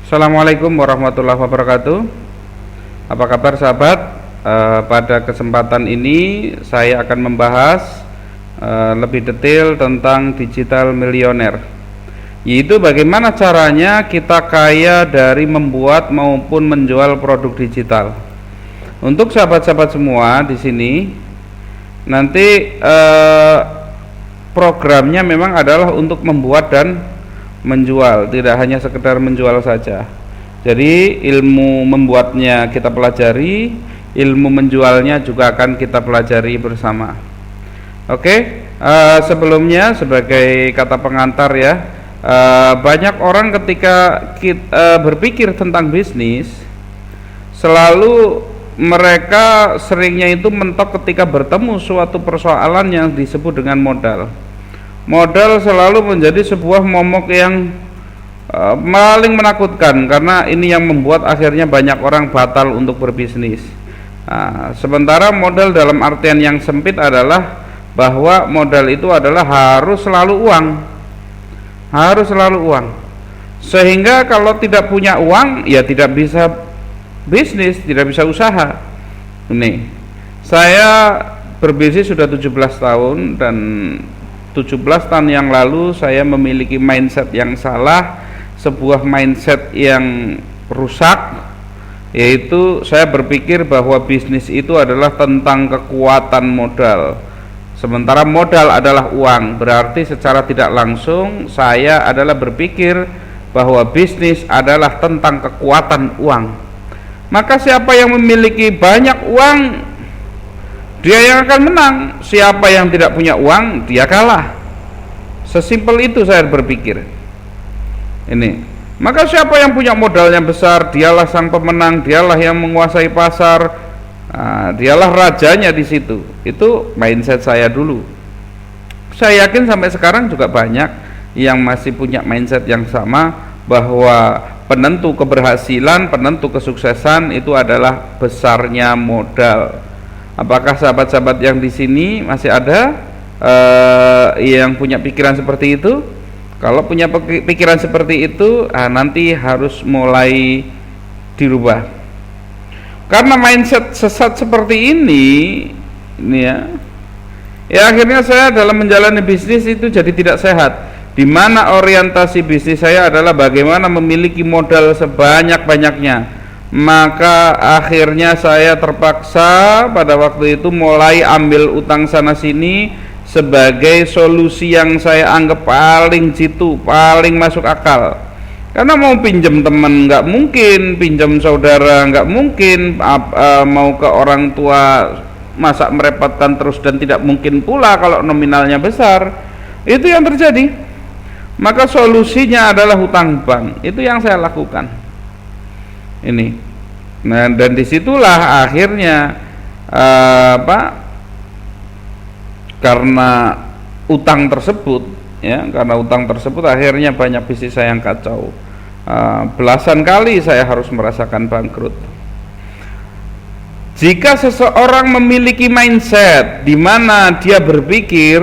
Assalamualaikum warahmatullahi wabarakatuh. Apa kabar sahabat? Pada kesempatan ini saya akan membahas lebih detail tentang digital millionaire, yaitu bagaimana caranya kita kaya dari membuat maupun menjual produk digital. Untuk sahabat-sahabat semua di sini, nanti programnya memang adalah untuk membuat dan menjual, tidak hanya sekedar menjual saja. Jadi ilmu membuatnya kita pelajari, ilmu menjualnya juga akan kita pelajari bersama. Oke, sebelumnya sebagai kata pengantar ya, banyak orang ketika kita berpikir tentang bisnis, selalu mereka seringnya itu mentok ketika bertemu suatu persoalan yang disebut dengan modal. Modal selalu menjadi sebuah momok yang paling menakutkan, karena ini yang membuat akhirnya banyak orang batal untuk berbisnis. Sementara modal dalam artian yang sempit adalah bahwa modal itu adalah harus selalu uang, sehingga kalau tidak punya uang ya tidak bisa bisnis, tidak bisa usaha. Ini saya berbisnis sudah 17 tahun, dan 17 tahun yang lalu saya memiliki mindset yang salah, sebuah mindset yang rusak, yaitu saya berpikir bahwa bisnis itu adalah tentang kekuatan modal, sementara modal adalah uang. Berarti secara tidak langsung saya adalah berpikir bahwa bisnis adalah tentang kekuatan uang. Maka siapa yang memiliki banyak uang, dia yang akan menang. Siapa yang tidak punya uang, dia kalah. Sesimpel itu saya berpikir. Ini. Maka siapa yang punya modal yang besar, dialah sang pemenang, dialah yang menguasai pasar, dialah rajanya di situ. Itu mindset saya dulu. Saya yakin sampai sekarang juga banyak yang masih punya mindset yang sama, bahwa penentu keberhasilan, penentu kesuksesan itu adalah besarnya modal. Apakah sahabat-sahabat yang di sini masih ada yang punya pikiran seperti itu? Kalau punya pikiran seperti itu, nanti harus mulai dirubah. Karena mindset sesat seperti ini ya akhirnya saya dalam menjalani bisnis itu jadi tidak sehat. Di mana orientasi bisnis saya adalah bagaimana memiliki modal sebanyak-banyaknya. Maka akhirnya saya terpaksa pada waktu itu mulai ambil utang sana sini sebagai solusi yang saya anggap paling jitu, paling masuk akal. Karena mau pinjam teman nggak mungkin, pinjam saudara nggak mungkin, mau ke orang tua masa merepotkan terus, dan tidak mungkin pula kalau nominalnya besar. Itu yang terjadi. Maka solusinya adalah hutang bank. Itu yang saya lakukan. Ini. Nah, dan disitulah akhirnya karena utang tersebut akhirnya banyak bisnis saya yang kacau. Belasan kali saya harus merasakan bangkrut. Jika seseorang memiliki mindset di mana dia berpikir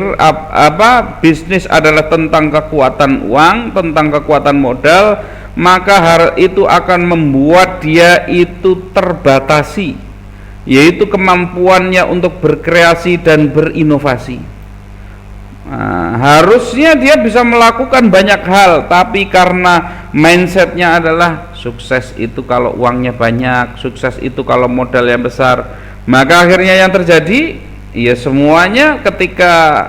bisnis adalah tentang kekuatan uang, tentang kekuatan modal, maka itu akan membuat dia itu terbatasi, yaitu kemampuannya untuk berkreasi dan berinovasi. Harusnya dia bisa melakukan banyak hal, tapi karena mindsetnya adalah sukses itu kalau uangnya banyak, sukses itu kalau modal yang besar, maka akhirnya yang terjadi ya semuanya ketika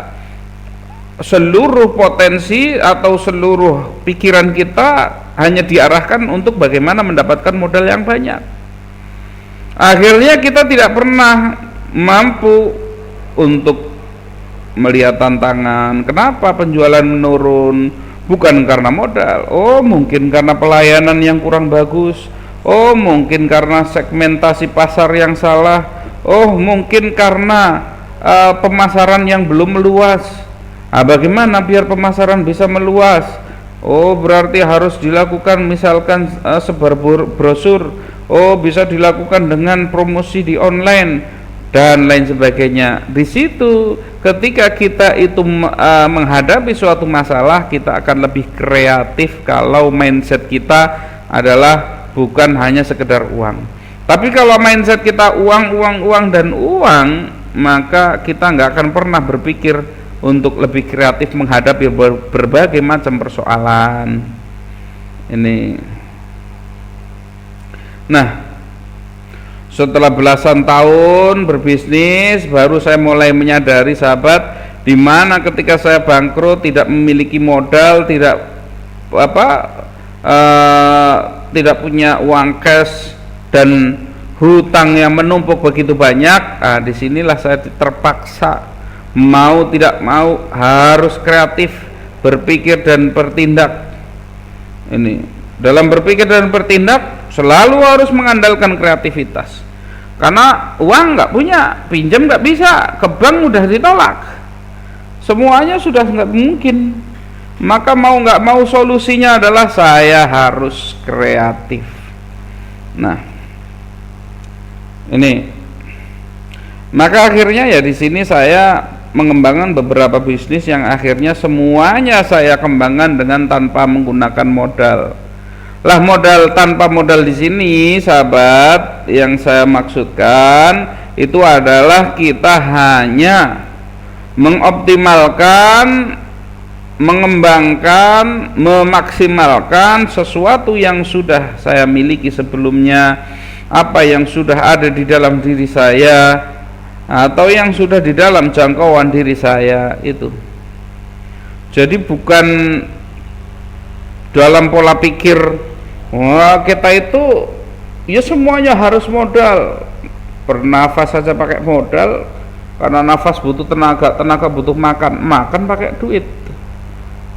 seluruh potensi atau seluruh pikiran kita hanya diarahkan untuk bagaimana mendapatkan modal yang banyak, akhirnya kita tidak pernah mampu untuk melihat tantangan. Kenapa penjualan menurun? Bukan karena modal, mungkin karena pelayanan yang kurang bagus, mungkin karena segmentasi pasar yang salah, mungkin karena pemasaran yang belum meluas. Bagaimana biar pemasaran bisa meluas? Berarti harus dilakukan misalkan sebar brosur, bisa dilakukan dengan promosi di online dan lain sebagainya. Di situ ketika kita itu menghadapi suatu masalah, kita akan lebih kreatif kalau mindset kita adalah bukan hanya sekedar uang. Tapi kalau mindset kita uang dan uang, maka kita nggak akan pernah berpikir untuk lebih kreatif menghadapi berbagai macam persoalan ini. Nah, setelah belasan tahun berbisnis, baru saya mulai menyadari sahabat, di mana ketika saya bangkrut, tidak memiliki modal, tidak punya uang cash dan hutang yang menumpuk begitu banyak. Disinilah saya terpaksa mau tidak mau harus kreatif, berpikir dan bertindak. Ini dalam berpikir dan bertindak selalu harus mengandalkan kreativitas, karena uang nggak punya, pinjam nggak bisa, ke bank udah ditolak, semuanya sudah nggak mungkin. Maka mau nggak mau solusinya adalah saya harus kreatif. Nah, ini maka akhirnya ya di sini saya mengembangkan beberapa bisnis yang akhirnya semuanya saya kembangkan dengan tanpa menggunakan modal. Lah, modal tanpa modal di sini sahabat, yang saya maksudkan itu adalah kita hanya mengoptimalkan, mengembangkan, memaksimalkan sesuatu yang sudah saya miliki sebelumnya, apa yang sudah ada di dalam diri saya atau yang sudah di dalam jangkauan diri saya itu. Jadi bukan dalam pola pikir wah kita itu ya semuanya harus modal, bernafas saja pakai modal, karena nafas butuh tenaga, tenaga butuh makan, makan pakai duit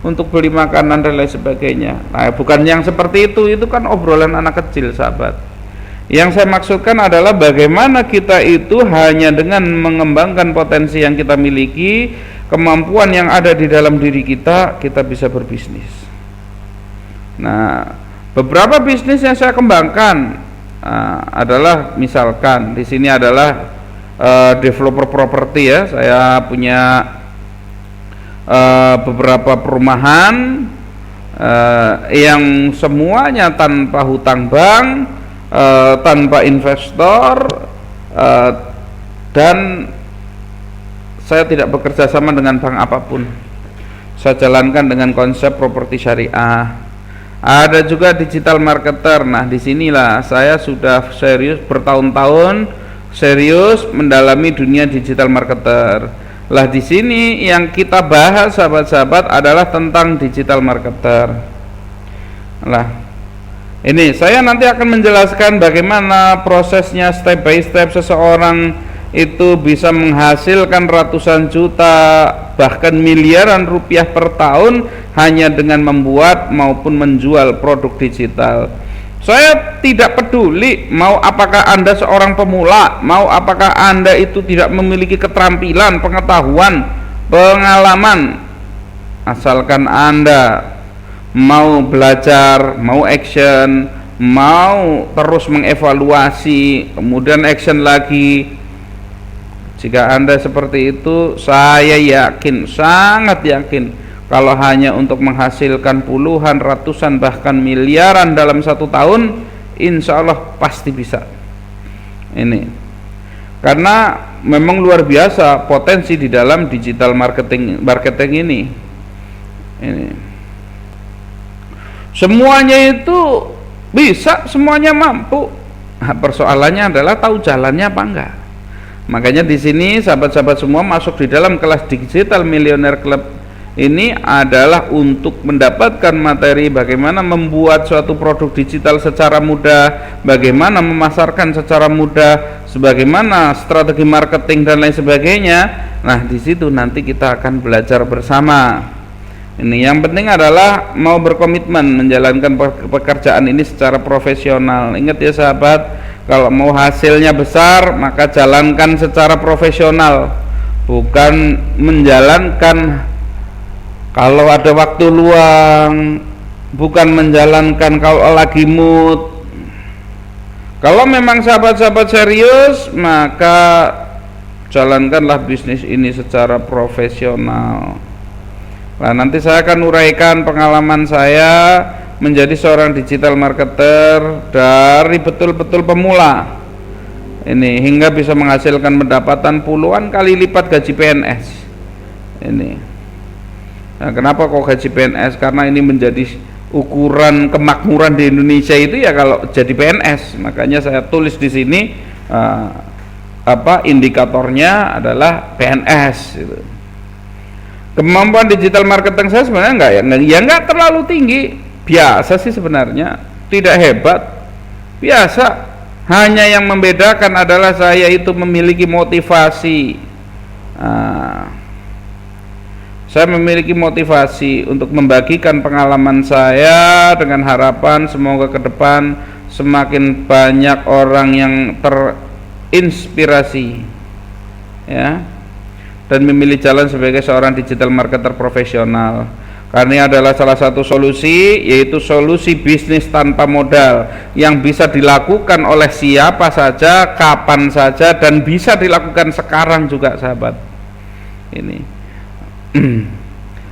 untuk beli makanan dan lain sebagainya. Nah, bukan yang seperti itu kan obrolan anak kecil sahabat. Yang saya maksudkan adalah bagaimana kita itu hanya dengan mengembangkan potensi yang kita miliki, kemampuan yang ada di dalam diri kita, kita bisa berbisnis. Nah, beberapa bisnis yang saya kembangkan adalah misalkan di sini adalah developer properti ya. Saya punya beberapa perumahan yang semuanya tanpa hutang bank, tanpa investor, dan saya tidak bekerja sama dengan bank apapun. Saya jalankan dengan konsep properti syariah. Ada juga digital marketer. Nah, disinilah saya sudah serius bertahun-tahun serius mendalami dunia digital marketer. Lah, di sini yang kita bahas sahabat-sahabat adalah tentang digital marketer. Lah, ini saya nanti akan menjelaskan bagaimana prosesnya step by step seseorang itu bisa menghasilkan ratusan juta bahkan miliaran rupiah per tahun hanya dengan membuat maupun menjual produk digital. Saya tidak peduli mau apakah Anda seorang pemula, mau apakah Anda itu tidak memiliki keterampilan, pengetahuan, pengalaman, asalkan Anda mau belajar, mau action, mau terus mengevaluasi, kemudian action lagi. Jika Anda seperti itu, saya yakin, sangat yakin, kalau hanya untuk menghasilkan puluhan, ratusan, bahkan miliaran dalam satu tahun, insya Allah pasti bisa. Ini karena memang luar biasa potensi di dalam digital marketing ini. Ini semuanya itu bisa, semuanya mampu. Nah, persoalannya adalah tahu jalannya apa enggak. Makanya di sini sahabat-sahabat semua masuk di dalam kelas Digital Millionaire Club ini adalah untuk mendapatkan materi bagaimana membuat suatu produk digital secara mudah, bagaimana memasarkan secara mudah, sebagaimana strategi marketing dan lain sebagainya. Nah, di situ nanti kita akan belajar bersama. Ini yang penting adalah mau berkomitmen menjalankan pekerjaan ini secara profesional. Ingat ya sahabat, kalau mau hasilnya besar maka jalankan secara profesional, bukan menjalankan kalau ada waktu luang, bukan menjalankan kalau lagi mood. Kalau memang sahabat-sahabat serius, maka jalankanlah bisnis ini secara profesional. Nah, nanti saya akan uraikan pengalaman saya menjadi seorang digital marketer dari betul-betul pemula ini hingga bisa menghasilkan pendapatan puluhan kali lipat gaji PNS ini. Nah, kenapa kok gaji PNS? Karena ini menjadi ukuran kemakmuran di Indonesia itu ya kalau jadi PNS. Makanya saya tulis di sini indikatornya adalah PNS gitu. Kemampuan digital marketing saya sebenarnya enggak terlalu tinggi, biasa sih sebenarnya, tidak hebat, biasa. Hanya yang membedakan adalah saya itu memiliki motivasi. Saya memiliki motivasi untuk membagikan pengalaman saya dengan harapan semoga ke depan semakin banyak orang yang terinspirasi, ya, dan memilih jalan sebagai seorang digital marketer profesional. Karena ini adalah salah satu solusi, yaitu solusi bisnis tanpa modal yang bisa dilakukan oleh siapa saja, kapan saja, dan bisa dilakukan sekarang juga, sahabat. Ini.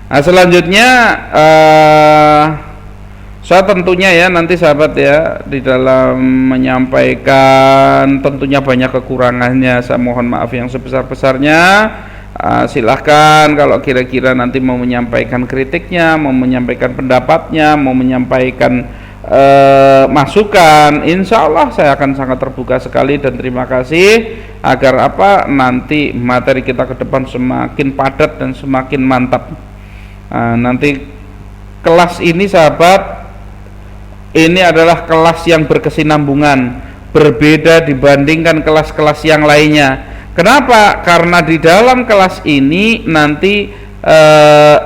Nah, selanjutnya saya tentunya ya nanti sahabat ya di dalam menyampaikan tentunya banyak kekurangannya, saya mohon maaf yang sebesar-besarnya. Silahkan kalau kira-kira nanti mau menyampaikan kritiknya, mau menyampaikan pendapatnya, mau menyampaikan masukan, insya Allah saya akan sangat terbuka sekali dan terima kasih agar nanti materi kita ke depan semakin padat dan semakin mantap. Nanti kelas ini sahabat, ini adalah kelas yang berkesinambungan, berbeda dibandingkan kelas-kelas yang lainnya. Kenapa? Karena di dalam kelas ini nanti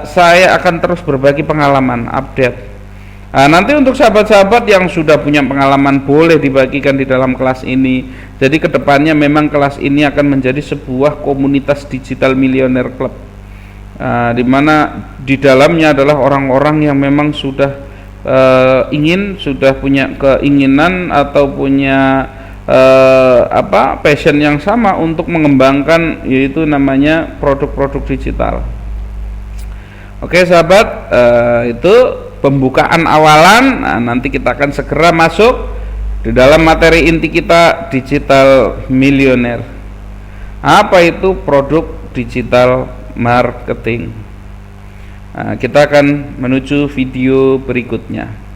saya akan terus berbagi pengalaman, update. Nanti untuk sahabat-sahabat yang sudah punya pengalaman boleh dibagikan di dalam kelas ini. Jadi kedepannya memang kelas ini akan menjadi sebuah komunitas digital millionaire club, di mana di dalamnya adalah orang-orang yang memang sudah sudah punya keinginan atau punya passion yang sama untuk mengembangkan, yaitu namanya produk-produk digital. Oke sahabat, itu pembukaan awalan. Nanti kita akan segera masuk di dalam materi inti kita, digital millionaire. Apa itu produk digital marketing? Kita akan menuju video berikutnya.